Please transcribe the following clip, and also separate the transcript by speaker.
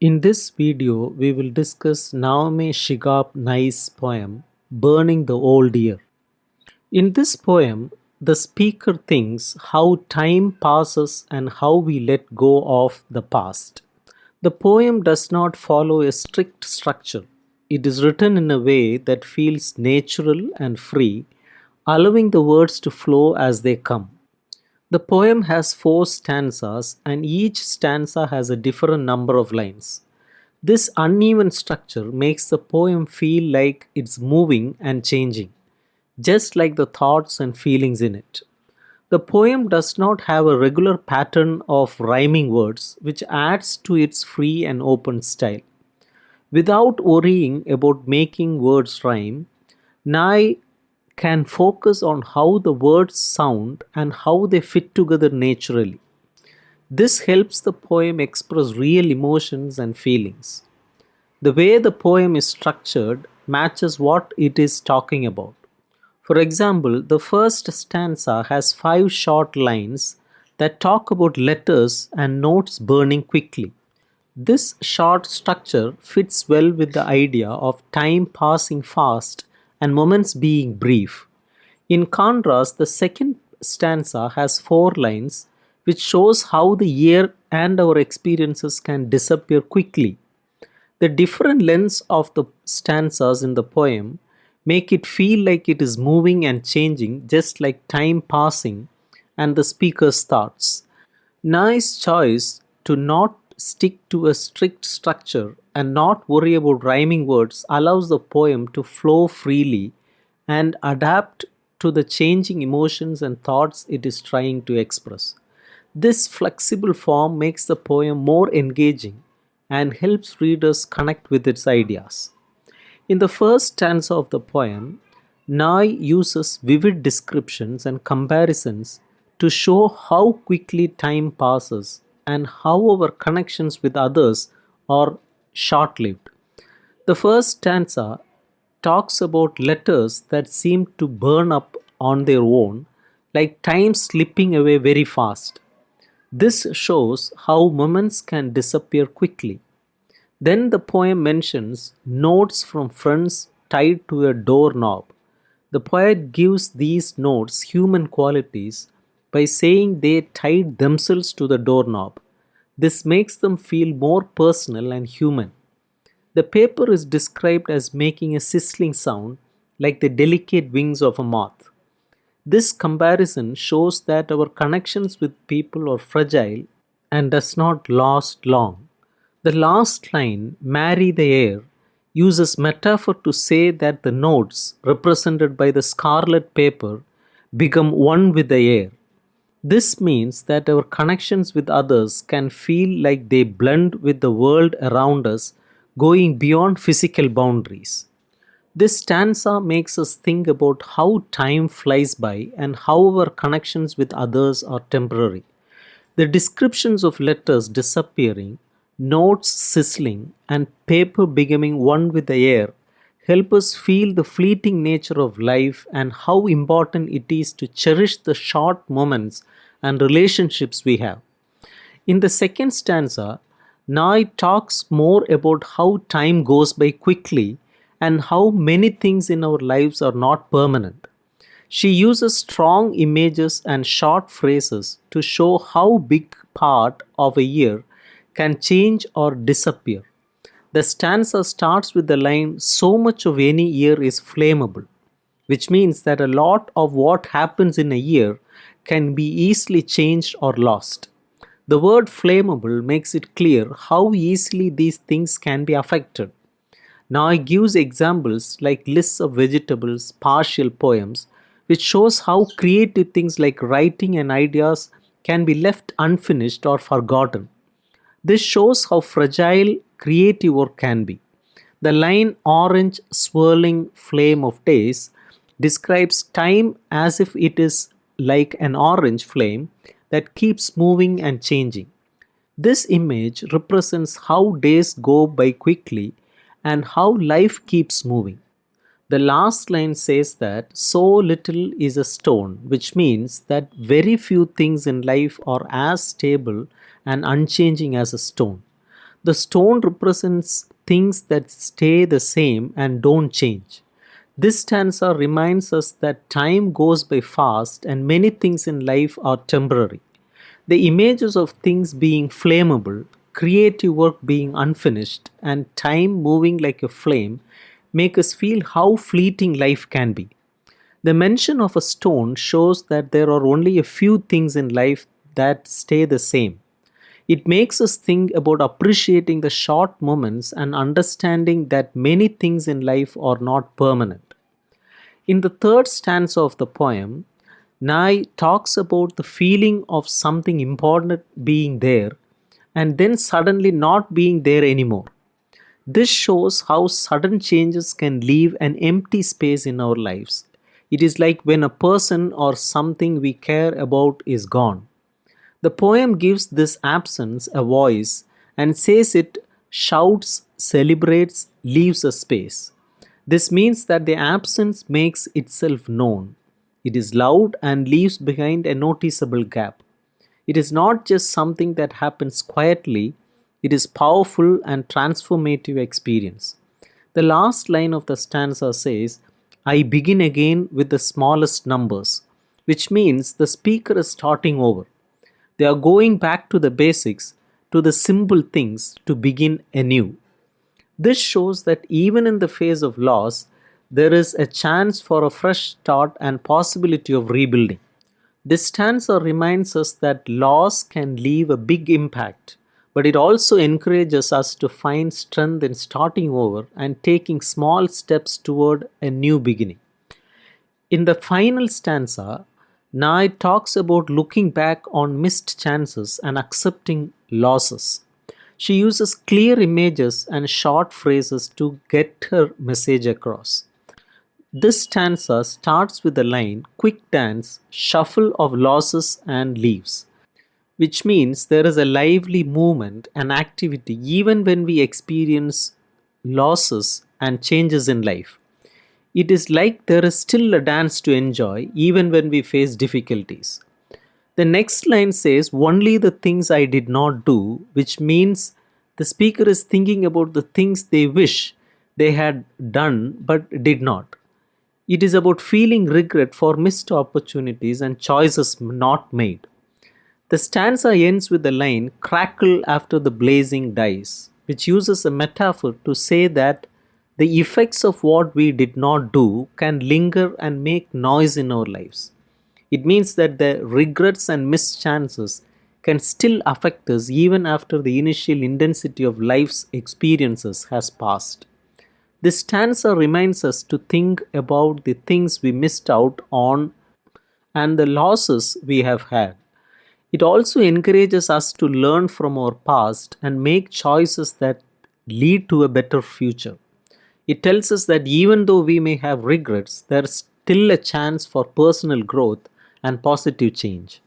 Speaker 1: In this video, we will discuss Naomi Shihab Nye's poem, Burning the Old Year. In this poem, the speaker thinks how time passes and how we let go of the past. The poem does not follow a strict structure. It is written in a way that feels natural and free, allowing the words to flow as they come. The poem has four stanzas, and each stanza has a different number of lines. This uneven structure makes the poem feel like it's moving and changing, just like the thoughts and feelings in it. The poem does not have a regular pattern of rhyming words, which adds to its free and open style. Without worrying about making words rhyme, Nye can focus on how the words sound and how they fit together naturally. This helps the poem express real emotions and feelings. The way the poem is structured matches what it is talking about. For example, the first stanza has five short lines that talk about letters and notes burning quickly. This short structure fits well with the idea of time passing fast and moments being brief. In contrast, the second stanza has four lines, which shows how the year and our experiences can disappear quickly. The different lengths of the stanzas in the poem make it feel like it is moving and changing, just like time passing and the speaker's thoughts. Nice choice to not stick to a strict structure and not worry about rhyming words allows the poem to flow freely and adapt to the changing emotions and thoughts it is trying to express. This flexible form makes the poem more engaging and helps readers connect with its ideas. In the first stanza of the poem, Nye uses vivid descriptions and comparisons to show how quickly time passes and how our connections with others are short lived. The first stanza talks about letters that seem to burn up on their own, like time slipping away very fast. This shows how moments can disappear quickly. Then the poem mentions notes from friends tied to a doorknob. The poet gives these notes human qualities by saying they tied themselves to the doorknob. This makes them feel more personal and human. The paper is described as making a sizzling sound like the delicate wings of a moth. This comparison shows that our connections with people are fragile and does not last long. The last line, marry the air, uses metaphor to say that the notes, represented by the scarlet paper, become one with the air. This means that our connections with others can feel like they blend with the world around us, going beyond physical boundaries. This stanza makes us think about how time flies by and how our connections with others are temporary. The descriptions of letters disappearing, notes sizzling, and paper becoming one with the air help us feel the fleeting nature of life and how important it is to cherish the short moments and relationships we have. In the second stanza, Nye talks more about how time goes by quickly and how many things in our lives are not permanent. She uses strong images and short phrases to show how big part of a year can change or disappear. The stanza starts with the line, so much of any year is flammable, which means that a lot of what happens in a year can be easily changed or lost. The word flammable makes it clear how easily these things can be affected. Now I gives examples like lists of vegetables, partial poems, which shows how creative things like writing and ideas can be left unfinished or forgotten. This shows how fragile creative work can be. The line orange swirling flame of days describes time as if it is like an orange flame that keeps moving and changing. This image represents how days go by quickly and how life keeps moving. The last line says that so little is a stone, which means that very few things in life are as stable and unchanging as a stone. The stone represents things that stay the same and don't change. This stanza reminds us that time goes by fast and many things in life are temporary. The images of things being flammable, creative work being unfinished, and time moving like a flame make us feel how fleeting life can be. The mention of a stone shows that there are only a few things in life that stay the same. It makes us think about appreciating the short moments and understanding that many things in life are not permanent. In the third stanza of the poem, Nye talks about the feeling of something important being there and then suddenly not being there anymore. This shows how sudden changes can leave an empty space in our lives. It is like when a person or something we care about is gone. The poem gives this absence a voice and says it shouts, celebrates, leaves a space. This means that the absence makes itself known. It is loud and leaves behind a noticeable gap. It is not just something that happens quietly, it is powerful and transformative experience. The last line of the stanza says, I begin again with the smallest numbers, which means the speaker is starting over. They are going back to the basics, to the simple things to begin anew. This shows that even in the face of loss, there is a chance for a fresh start and possibility of rebuilding. This stanza reminds us that loss can leave a big impact, but it also encourages us to find strength in starting over and taking small steps toward a new beginning. In the final stanza, Nye talks about looking back on missed chances and accepting losses. She uses clear images and short phrases to get her message across. This stanza starts with the line quick dance, shuffle of losses and leaves, which means there is a lively movement and activity even when we experience losses and changes in life. It is like there is still a dance to enjoy even when we face difficulties. The next line says, only the things I did not do, which means the speaker is thinking about the things they wish they had done but did not. It is about feeling regret for missed opportunities and choices not made. The stanza ends with the line, crackle after the blazing dies, which uses a metaphor to say that the effects of what we did not do can linger and make noise in our lives. It means that the regrets and missed chances can still affect us even after the initial intensity of life's experiences has passed. This stanza reminds us to think about the things we missed out on and the losses we have had. It also encourages us to learn from our past and make choices that lead to a better future. It tells us that even though we may have regrets, there is still a chance for personal growth and positive change.